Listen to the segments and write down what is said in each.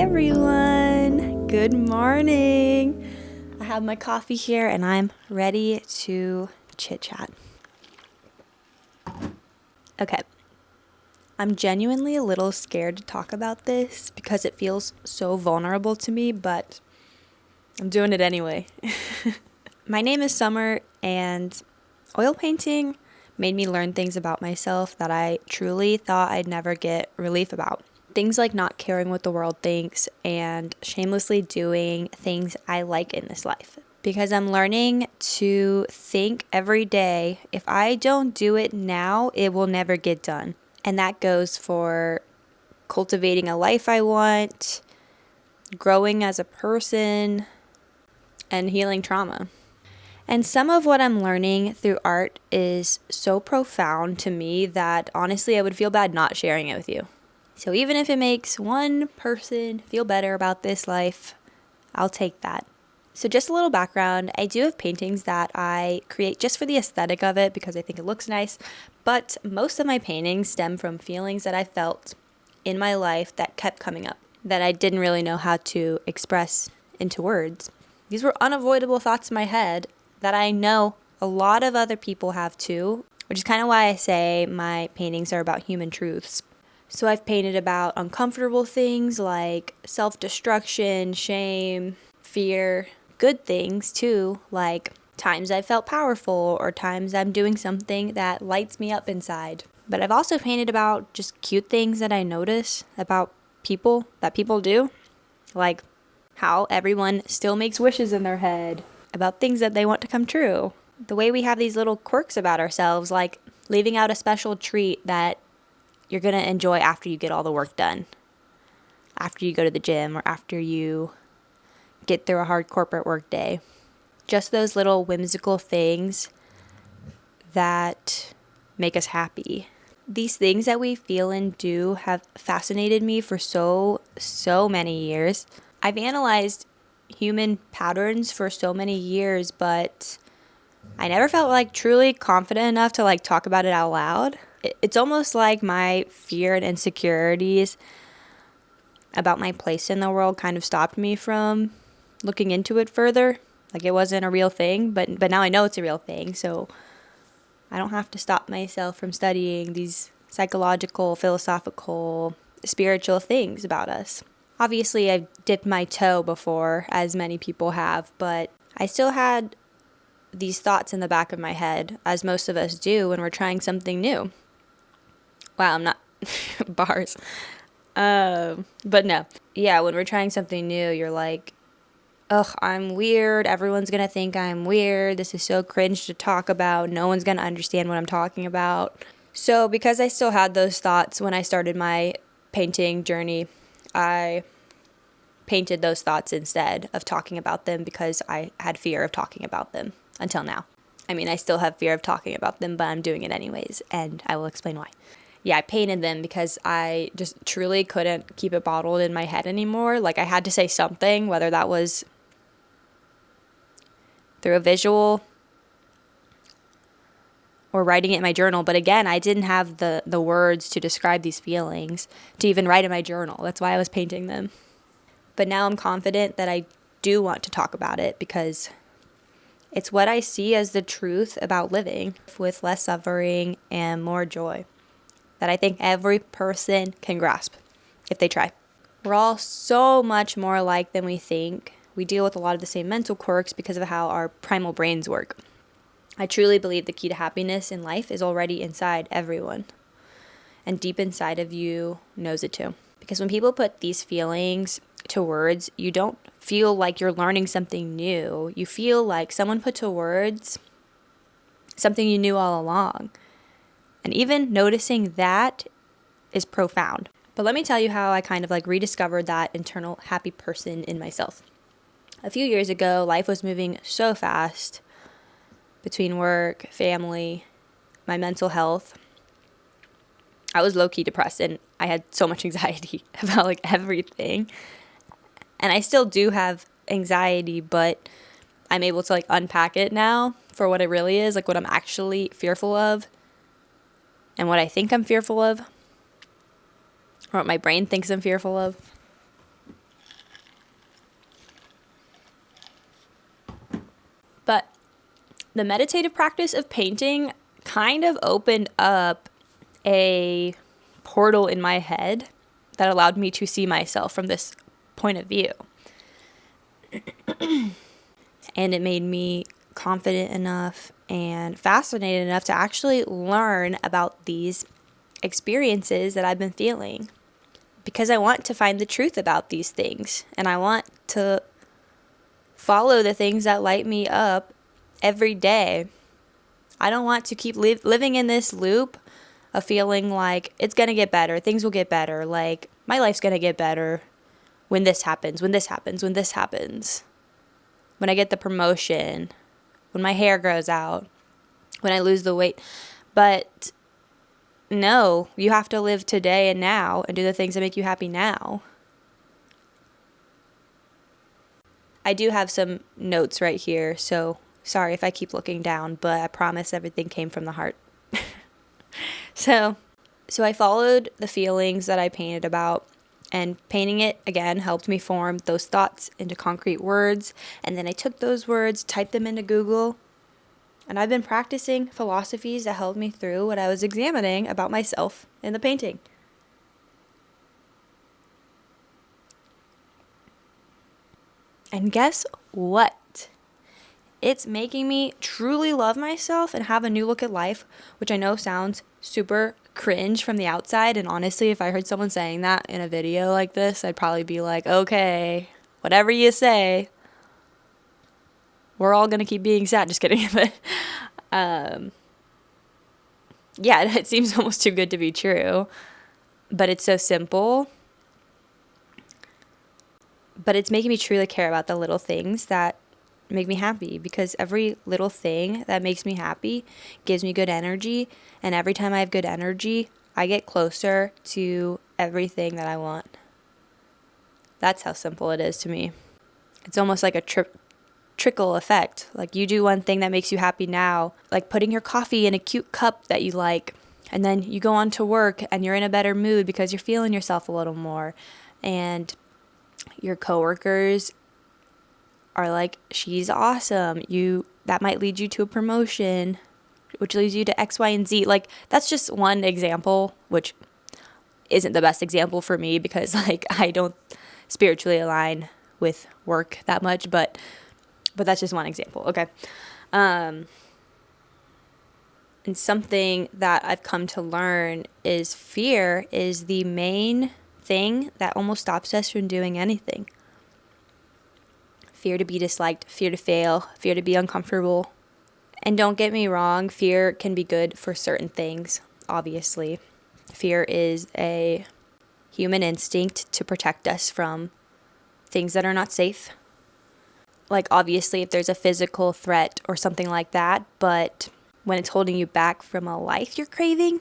everyone. Good morning. I have my coffee here and I'm ready to chit chat. Okay. I'm genuinely a little scared to talk about this because it feels so vulnerable to me, but I'm doing it anyway. My name is Summer, and oil painting made me learn things about myself that I truly thought I'd never get relief about. Things like not caring what the world thinks and shamelessly doing things I like in this life. Because I'm learning to think every day, if I don't do it now, it will never get done. And that goes for cultivating a life I want, growing as a person, and healing trauma. And some of what I'm learning through art is so profound to me that honestly I would feel bad not sharing it with you. So even if it makes one person feel better about this life, I'll take that. So just a little background, I do have paintings that I create just for the aesthetic of it because I think it looks nice, but most of my paintings stem from feelings that I felt in my life that kept coming up, that I didn't really know how to express into words. These were unavoidable thoughts in my head that I know a lot of other people have too, which is kind of why I say my paintings are about human truths. So I've painted about uncomfortable things like self-destruction, shame, fear, good things too, like times I felt powerful or times I'm doing something that lights me up inside. But I've also painted about just cute things that I notice about people, that people do, like how everyone still makes wishes in their head about things that they want to come true. The way we have these little quirks about ourselves, like leaving out a special treat that you're going to enjoy after you get all the work done, after you go to the gym or after you get through a hard corporate work day. Just those little whimsical things that make us happy. These things that we feel and do have fascinated me for so many years. I've analyzed human patterns for so many years, but I never felt like truly confident enough to talk about it out loud. It's almost like my fear and insecurities about my place in the world kind of stopped me from looking into it further. Like it wasn't a real thing, but now I know it's a real thing, so I don't have to stop myself from studying these psychological, philosophical, spiritual things about us. Obviously, I've dipped my toe before, as many people have, but I still had these thoughts in the back of my head, as most of us do when we're trying something new. Wow, I'm not bars. But no. Yeah, when we're trying something new, you're like, ugh, I'm weird. Everyone's going to think I'm weird. This is so cringe to talk about. No one's going to understand what I'm talking about. So because I still had those thoughts when I started my painting journey, I painted those thoughts instead of talking about them because I had fear of talking about them until now. I mean, I still have fear of talking about them, but I'm doing it anyways, and I will explain why. Yeah, I painted them because I just truly couldn't keep it bottled in my head anymore. Like I had to say something, whether that was through a visual or writing it in my journal. But again, I didn't have the words to describe these feelings to even write in my journal. That's why I was painting them. But now I'm confident that I do want to talk about it because it's what I see as the truth about living with less suffering and more joy that I think every person can grasp if they try. We're all so much more alike than we think. We deal with a lot of the same mental quirks because of how our primal brains work. I truly believe the key to happiness in life is already inside everyone. And deep inside of you knows it too. Because when people put these feelings to words, you don't feel like you're learning something new. You feel like someone put to words something you knew all along. And even noticing that is profound. But let me tell you how I kind of rediscovered that internal happy person in myself. A few years ago, life was moving so fast between work, family, my mental health. I was low-key depressed and I had so much anxiety about everything. And I still do have anxiety, but I'm able to unpack it now for what it really is, what I'm actually fearful of and what I think I'm fearful of, or what my brain thinks I'm fearful of. The meditative practice of painting kind of opened up a portal in my head that allowed me to see myself from this point of view. And it made me confident enough and fascinated enough to actually learn about these experiences that I've been feeling. Because I want to find the truth about these things. And I want to follow the things that light me up every day. I don't want to keep living in this loop of feeling like it's going to get better. Things will get better. Like, my life's going to get better when this happens, when this happens, when this happens. When I get the promotion, when my hair grows out, when I lose the weight. But no, you have to live today and now and do the things that make you happy now. I do have some notes right here, so sorry if I keep looking down, but I promise everything came from the heart. So I followed the feelings that I painted about, and painting it, again, helped me form those thoughts into concrete words. And then I took those words, typed them into Google, and I've been practicing philosophies that helped me through what I was examining about myself in the painting. And guess what? It's making me truly love myself and have a new look at life, which I know sounds super cringe from the outside. And honestly, if I heard someone saying that in a video like this, I'd probably be like, okay, whatever you say, we're all going to keep being sad. Just kidding. But yeah, it seems almost too good to be true. But it's so simple. But it's making me truly care about the little things that make me happy, because every little thing that makes me happy gives me good energy. And every time I have good energy, I get closer to everything that I want. That's how simple it is to me. It's almost like a trickle effect. Like, you do one thing that makes you happy now, like putting your coffee in a cute cup that you like, and then you go on to work and you're in a better mood because you're feeling yourself a little more. And your coworkers are like, she's awesome. That might lead you to a promotion, which leads you to X, Y, and Z. Like, that's just one example, which isn't the best example for me because, like, I don't spiritually align with work that much, but that's just one example, okay? And something that I've come to learn is fear is the main thing that almost stops us from doing anything. Fear to be disliked, fear to fail, fear to be uncomfortable. And don't get me wrong, fear can be good for certain things, obviously. Fear is a human instinct to protect us from things that are not safe. Like, obviously, if there's a physical threat or something like that, but when it's holding you back from a life you're craving,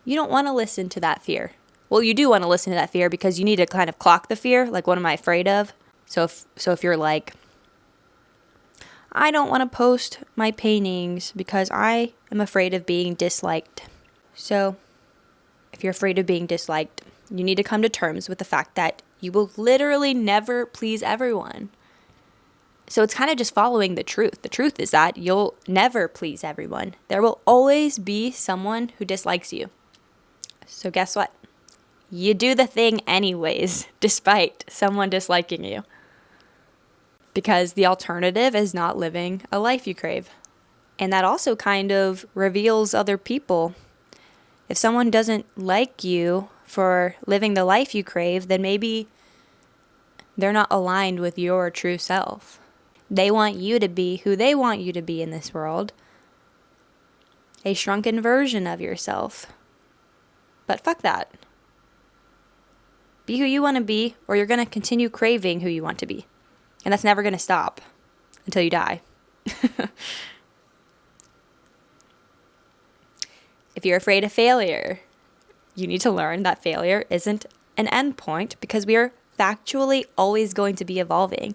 you don't want to listen to that fear. Well, you do want to listen to that fear because you need to kind of clock the fear, like, what am I afraid of? So if you're like, I don't want to post my paintings because I am afraid of being disliked. So if you're afraid of being disliked, you need to come to terms with the fact that you will literally never please everyone. So it's kind of just following the truth. The truth is that you'll never please everyone. There will always be someone who dislikes you. So guess what? You do the thing anyways, despite someone disliking you. Because the alternative is not living a life you crave. And that also kind of reveals other people. If someone doesn't like you for living the life you crave, then maybe they're not aligned with your true self. They want you to be who they want you to be in this world. A shrunken version of yourself. But fuck that. Be who you want to be, or you're going to continue craving who you want to be. And that's never going to stop until you die. If you're afraid of failure, you need to learn that failure isn't an end point because we are factually always going to be evolving.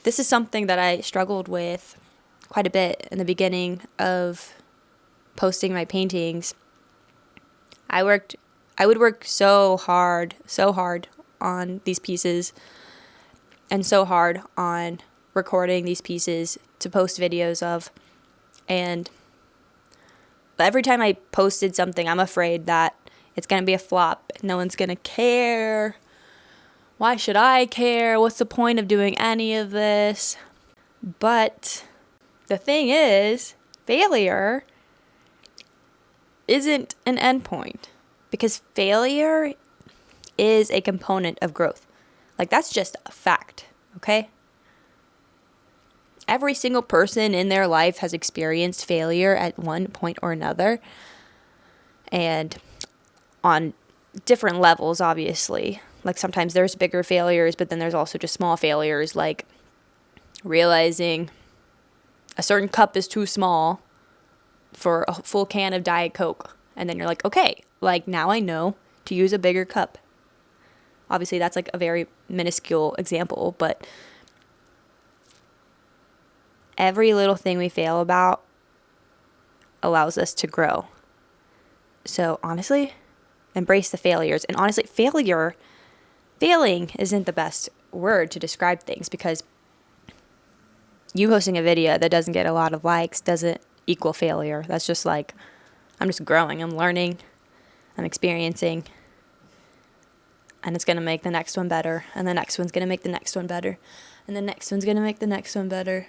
This is something that I struggled with quite a bit in the beginning of posting my paintings. I would work so hard on these pieces and so hard on recording these pieces to post videos of. And every time I posted something, I'm afraid that it's going to be a flop. No one's going to care. Why should I care? What's the point of doing any of this? But the thing is, failure isn't an endpoint, because failure is a component of growth. Like, that's just a fact, okay? Every single person in their life has experienced failure at one point or another, and on different levels, obviously. Like, sometimes there's bigger failures, but then there's also just small failures, like realizing a certain cup is too small for a full can of Diet Coke. And then you're like, okay, like, now I know to use a bigger cup. Obviously, that's like a very minuscule example, but every little thing we fail about allows us to grow. So honestly, embrace the failures. And honestly, failing isn't the best word to describe things, because you posting a video that doesn't get a lot of likes doesn't equal failure. That's just like, I'm just growing, I'm learning, I'm experiencing, and it's going to make the next one better, and the next one's going to make the next one better, and the next one's going to make the next one better.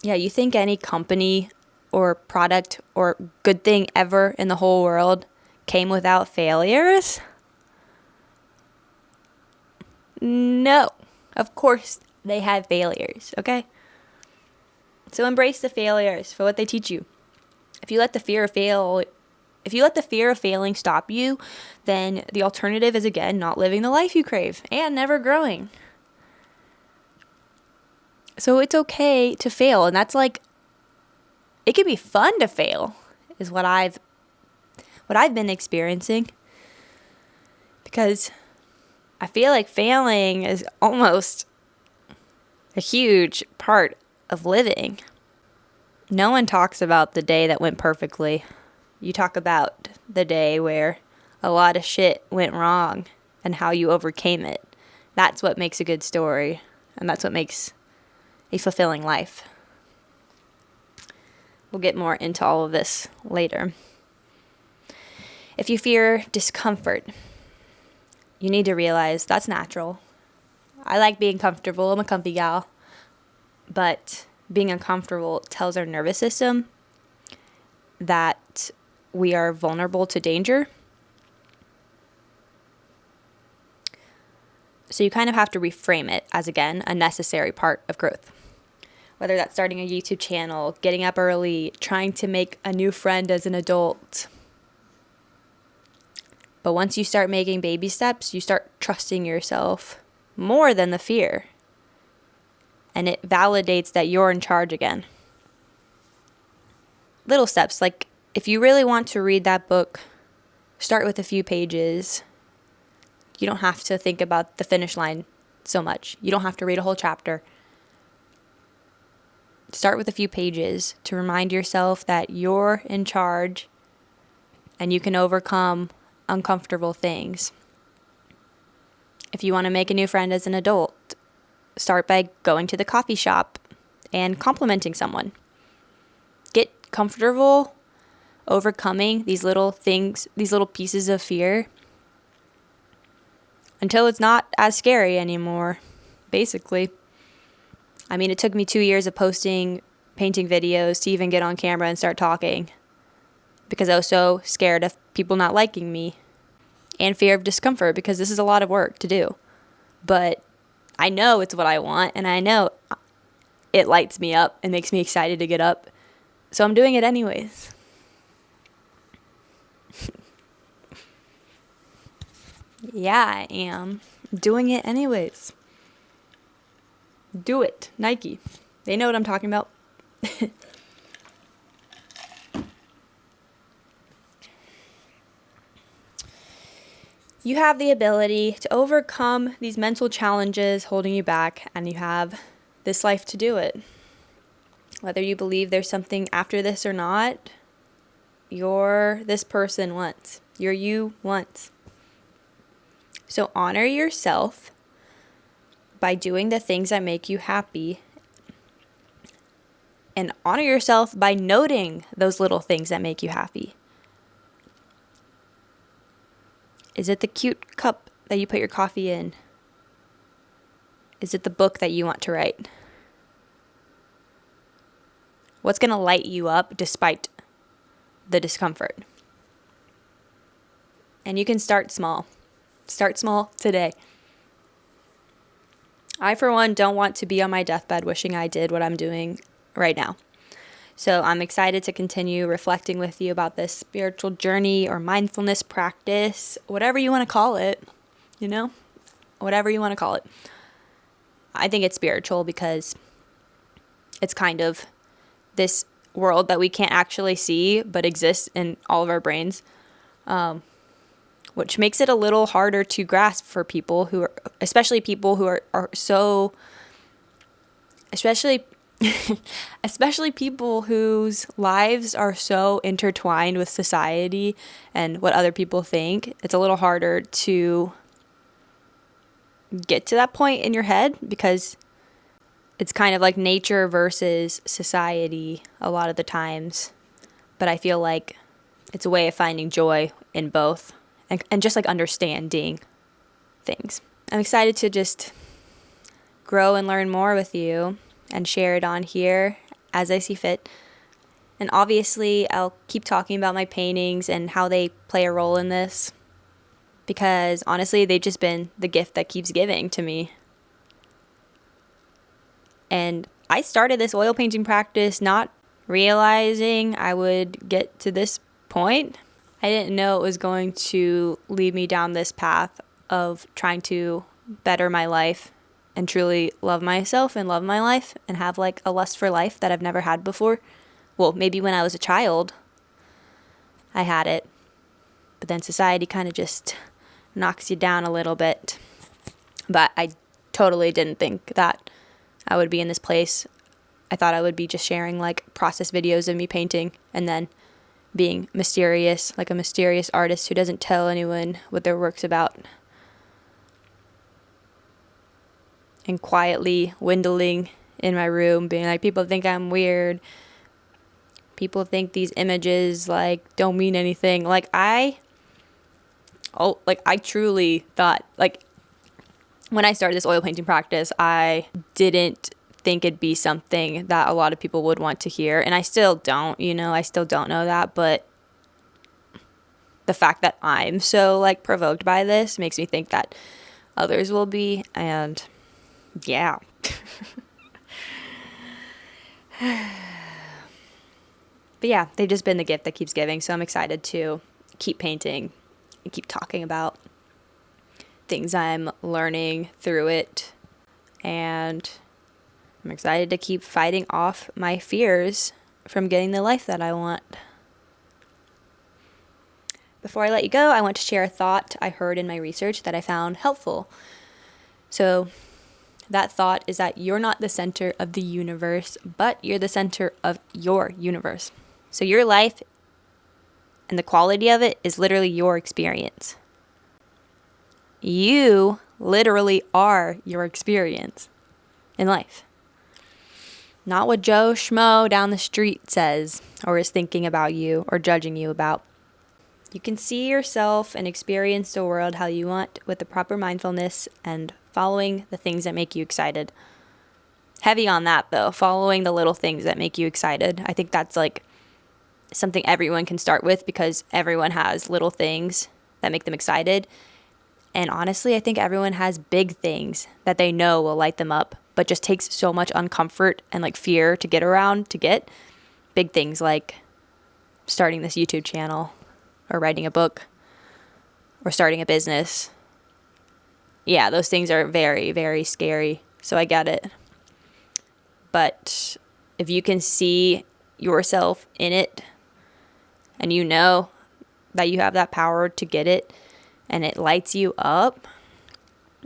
Yeah, you think any company or product or good thing ever in the whole world came without failures? No. Of course they had failures, okay? So embrace the failures for what they teach you. If you let the fear of failing stop you, then the alternative is, again, not living the life you crave and never growing. So it's okay to fail, and that's like, it can be fun to fail, is what I've been experiencing, because I feel like failing is almost a huge part of living. No one talks about the day that went perfectly. You talk about the day where a lot of shit went wrong and how you overcame it. That's what makes a good story, and that's what makes a fulfilling life. We'll get more into all of this later. If you fear discomfort, you need to realize that's natural. I like being comfortable. I'm a comfy gal. But being uncomfortable tells our nervous system that we are vulnerable to danger. So you kind of have to reframe it as, again, a necessary part of growth. Whether that's starting a YouTube channel, getting up early, trying to make a new friend as an adult. But once you start making baby steps, you start trusting yourself more than the fear. And it validates that you're in charge again. Little steps, like if you really want to read that book, start with a few pages. You don't have to think about the finish line so much. You don't have to read a whole chapter. Start with a few pages to remind yourself that you're in charge and you can overcome uncomfortable things. If you want to make a new friend as an adult, start by going to the coffee shop and complimenting someone. Get comfortable overcoming these little things, these little pieces of fear, until it's not as scary anymore, basically. I mean, it took me 2 years of posting painting videos to even get on camera and start talking, because I was so scared of people not liking me, and fear of discomfort, because this is a lot of work to do. But I know it's what I want, and I know it lights me up and makes me excited to get up. So I'm doing it anyways. Yeah, I am. Doing it anyways. Do it. Nike. They know what I'm talking about. You have the ability to overcome these mental challenges holding you back, and you have this life to do it. Whether you believe there's something after this or not, you're this person once. You're you once. So honor yourself by doing the things that make you happy and honor yourself by noting those little things that make you happy. Is it the cute cup that you put your coffee in? Is it the book that you want to write? What's going to light you up despite the discomfort? And you can start small. Start small today. I, for one, don't want to be on my deathbed wishing I did what I'm doing right now. So I'm excited to continue reflecting with you about this spiritual journey or mindfulness practice, whatever you want to call it, whatever you want to call it. I think it's spiritual because it's kind of this world that we can't actually see but exists in all of our brains, which makes it a little harder to grasp for people who are, especially people who are so, especially people whose lives are so intertwined with society and what other people think. It's a little harder to get to that point in your head because it's kind of like nature versus society a lot of the times. But I feel like it's a way of finding joy in both and just like understanding things. I'm excited to just grow and learn more with you and share it on here as I see fit. And obviously, I'll keep talking about my paintings and how they play a role in this because honestly, they've just been the gift that keeps giving to me. And I started this oil painting practice not realizing I would get to this point. I didn't know it was going to lead me down this path of trying to better my life and truly love myself and love my life and have like a lust for life that I've never had before. Well, maybe when I was a child, I had it. But then society kind of just knocks you down a little bit. But I totally didn't think that I would be in this place. I thought I would be just sharing like process videos of me painting and then being mysterious, like a mysterious artist who doesn't tell anyone what their work's about. And quietly dwindling in my room, being like, people think I'm weird. People think these images like don't mean anything. I truly thought, like, when I started this oil painting practice, I didn't think it'd be something that a lot of people would want to hear. And I still don't, I still don't know that. But the fact that I'm so like provoked by this makes me think that others will be. And yeah. But yeah, they've just been the gift that keeps giving. So I'm excited to keep painting and keep talking about things I'm learning through it. And I'm excited to keep fighting off my fears from getting the life that I want. Before I let you go, I want to share a thought I heard in my research that I found helpful. So that thought is that you're not the center of the universe, but you're the center of your universe. So your life and the quality of it is literally your experience. You literally are your experience in life. Not what Joe Schmo down the street says or is thinking about you or judging you about. You can see yourself and experience the world how you want with the proper mindfulness and following the things that make you excited. Heavy on that though, following the little things that make you excited. I think that's like something everyone can start with because everyone has little things that make them excited. And honestly, I think everyone has big things that they know will light them up, but just takes so much uncomfort and like fear to get around to get. Big things like starting this YouTube channel or writing a book or starting a business. Yeah, those things are very, very scary. So I get it. But if you can see yourself in it and you know that you have that power to get it and it lights you up,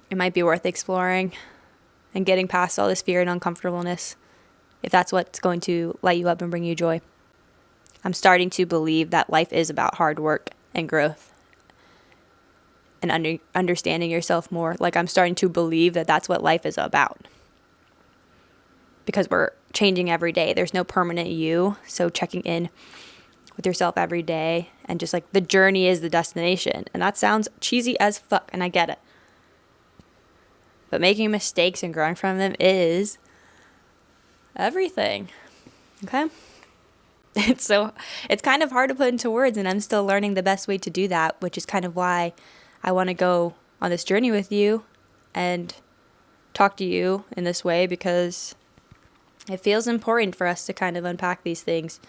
it might be worth exploring and getting past all this fear and uncomfortableness if that's what's going to light you up and bring you joy. I'm starting to believe that life is about hard work and growth and understanding yourself more. Like I'm starting to believe that that's what life is about. Because we're changing every day. There's no permanent you. So checking in with yourself every day and just like the journey is the destination. And that sounds cheesy as fuck, and I get it. But making mistakes and growing from them is everything. Okay? It's kind of hard to put into words, and I'm still learning the best way to do that, which is kind of why I want to go on this journey with you and talk to you in this way, because it feels important for us to kind of unpack these things.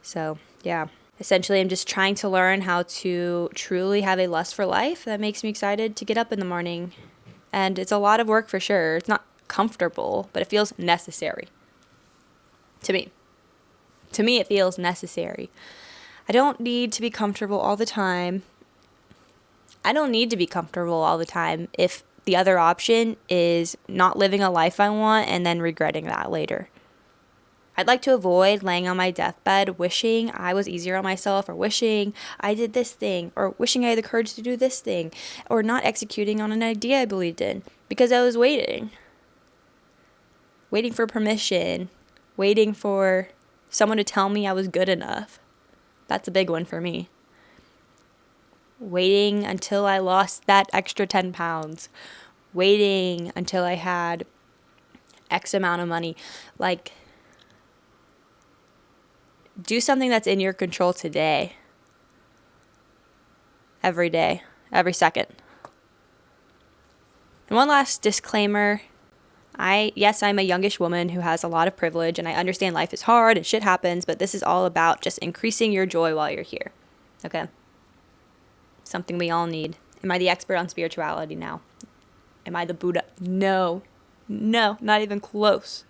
So, yeah. Essentially, I'm just trying to learn how to truly have a lust for life that makes me excited to get up in the morning. And it's a lot of work for sure. It's not comfortable, but it feels necessary. To me. To me, it feels necessary. I don't need to be comfortable all the time. I don't need to be comfortable all the time if the other option is not living a life I want and then regretting that later. I'd like to avoid laying on my deathbed wishing I was easier on myself, or wishing I did this thing, or wishing I had the courage to do this thing, or not executing on an idea I believed in because I was waiting for permission, waiting for someone to tell me I was good enough. That's a big one for me. Waiting until I lost that extra 10 pounds. Waiting until I had X amount of money. Like, do something that's in your control today. Every day. Every second. And one last disclaimer. Yes, I'm a youngish woman who has a lot of privilege, and I understand life is hard and shit happens, but this is all about just increasing your joy while you're here. Okay? Something we all need. Am I the expert on spirituality now? Am I the Buddha? No, not even close.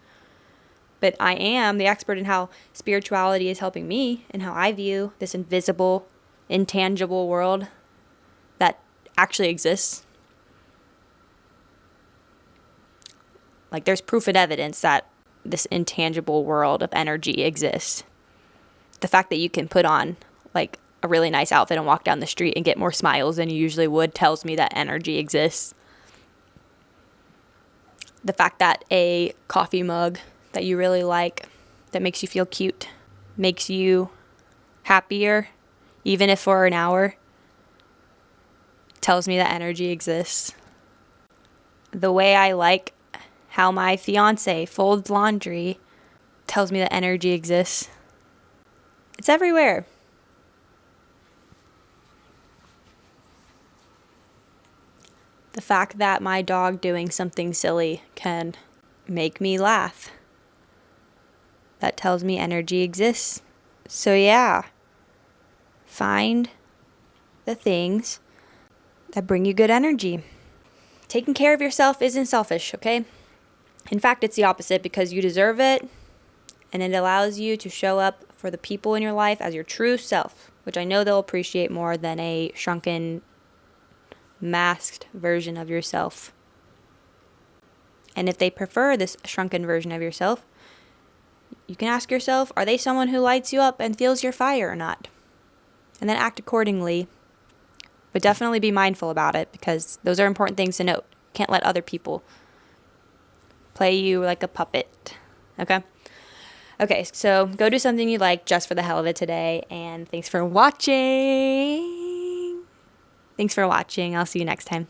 But I am the expert in how spirituality is helping me and how I view this invisible, intangible world that actually exists. Like, there's proof and evidence that this intangible world of energy exists. The fact that you can put on, like, a really nice outfit and walk down the street and get more smiles than you usually would tells me that energy exists. The fact that a coffee mug that you really like, that makes you feel cute, makes you happier, even if for an hour, tells me that energy exists. The way I like how my fiance folds laundry tells me that energy exists. It's everywhere. The fact that my dog doing something silly can make me laugh, that tells me energy exists. So yeah, find the things that bring you good energy. Taking care of yourself isn't selfish, okay? In fact, it's the opposite, because you deserve it, and it allows you to show up for the people in your life as your true self, which I know they'll appreciate more than a shrunken, masked version of yourself. And if they prefer this shrunken version of yourself, you can ask yourself, are they someone who lights you up and fuels your fire or not? And then act accordingly. But definitely be mindful about it, because those are important things to note. Can't let other people play you like a puppet. Okay? Okay, so go do something you like just for the hell of it today. And thanks for watching. I'll see you next time.